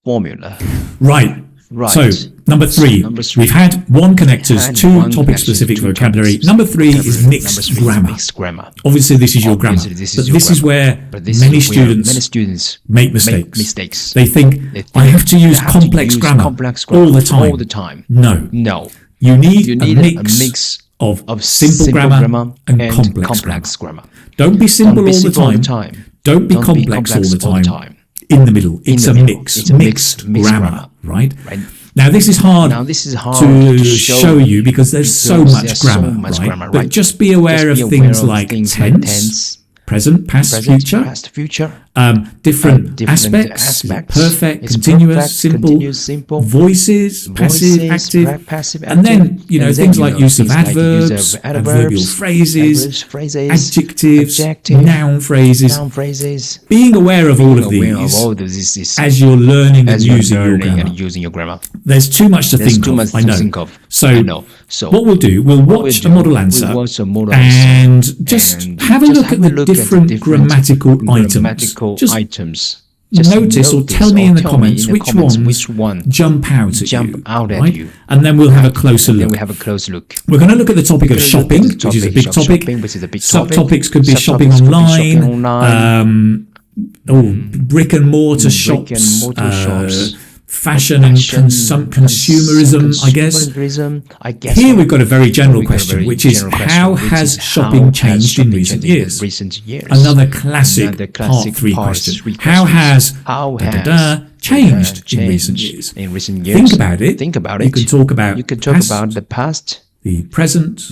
Formula. Right. So, number three, we've had one connectors, two topic-specific vocabulary. Number three is mixed grammar. Obviously, this is your grammar, but this is where many students make mistakes. They think, I have to use complex grammar all the time. No. You need a mix of simple grammar and complex grammar. Don't be simple all the time. Don't be complex all the time. In the middle. It's a mixed grammar, right? Now this is hard to show you because there's so much grammar, right? But just be aware of things like tense, present, past, future, different aspects, perfect, continuous, simple, voices, passive, active, and then, things like use of adverbs, adverbial phrases, adjectives, noun phrases. Being aware of all of these as you're learning and using your grammar. There's too much to think of, I know. So what we'll do, we'll watch a model answer and just have a look at the different grammatical items. Just notice or tell me in the comments which ones jump out at you, and then we'll have a closer look. We're going to look at the topic of shopping, which is a big topic. Subtopics could be shopping online, brick and mortar shops, fashion and consumerism, I guess. Here we've got a very general question, which is how has shopping changed in recent years? Another classic part 3 question. How has changed in recent years? Think about it. You can talk about the past, the present,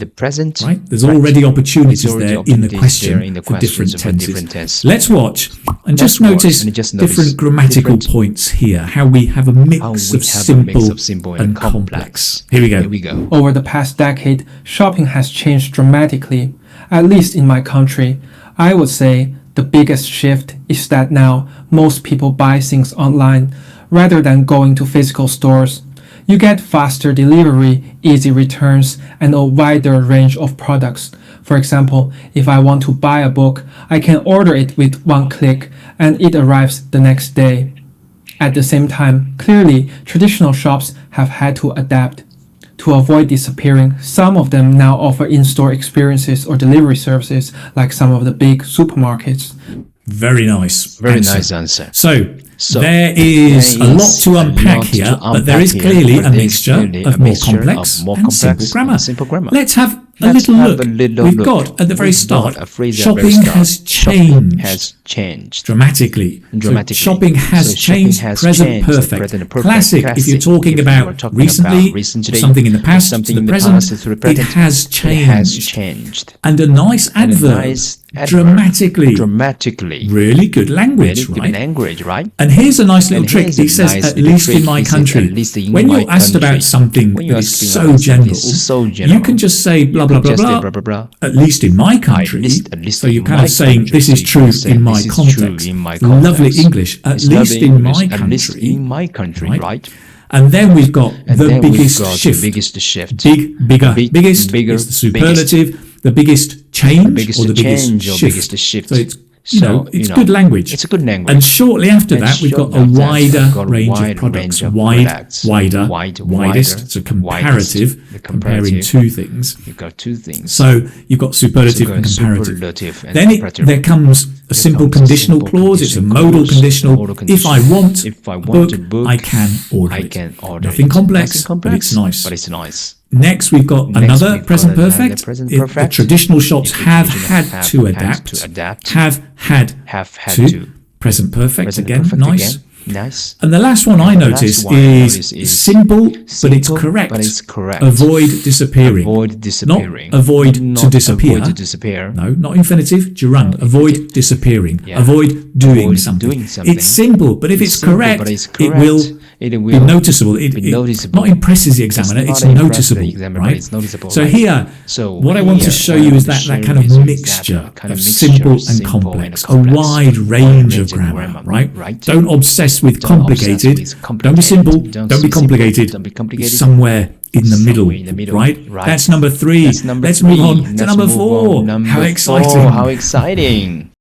right? There's already opportunities there in the question for different tenses. Let's watch and just notice different grammatical points here, how we have a mix of simple and complex. Here we go. Over the past decade, shopping has changed dramatically, at least in my country. I would say the biggest shift is that now most people buy things online rather than going to physical stores. You get faster delivery, easy returns, and a wider range of products. For example, if I want to buy a book, I can order it with one click and it arrives the next day. At the same time, clearly, traditional shops have had to adapt. To avoid disappearing, some of them now offer in-store experiences or delivery services like some of the big supermarkets. Very nice answer. So there is a lot to unpack here, but there is clearly a mixture of more complex and simple grammar. Let's have a little look. We've got at the very start, shopping has changed dramatically. So shopping has changed, present perfect. Classic, if you're talking about recently, something in the past to the present, it has changed. And a nice adverb, dramatically. Really good language, right? And here's a nice little trick. It says, at least in my country. When you're asked about something that is so general, you can just say blah, blah, blah, blah, at least in my country. So you're kind of saying, this is true in my context. Lovely English, at least in my country, right? And then we've got the biggest shift. Biggest is the superlative, the biggest change or the biggest shift. So it's good language. And shortly after that, we've got a wider range of products. Widest. It's a comparative, comparing two things. So you've got superlative and comparative. Then there comes a simple conditional clause. It's a modal conditional. If I want a book, I can order it. Nothing complex, but it's nice. Next, we've got another present perfect. The traditional shops have had to adapt. Have had to. Present perfect again, nice. And the last one I notice is simple, but it's correct. Avoid disappearing. Not avoid to disappear. No, not infinitive, gerund. Avoid disappearing. Avoid doing something. It's simple, but if it's correct, it will be noticeable. It not impresses the examiner, it's noticeable, right? So here, what I want to show you is that kind of mixture of simple and complex, a wide range of grammar, right? Don't obsess with complicated. Don't be simple. Don't be complicated. Be somewhere in the middle, right? That's number 3. Let's move on to number 4. How exciting!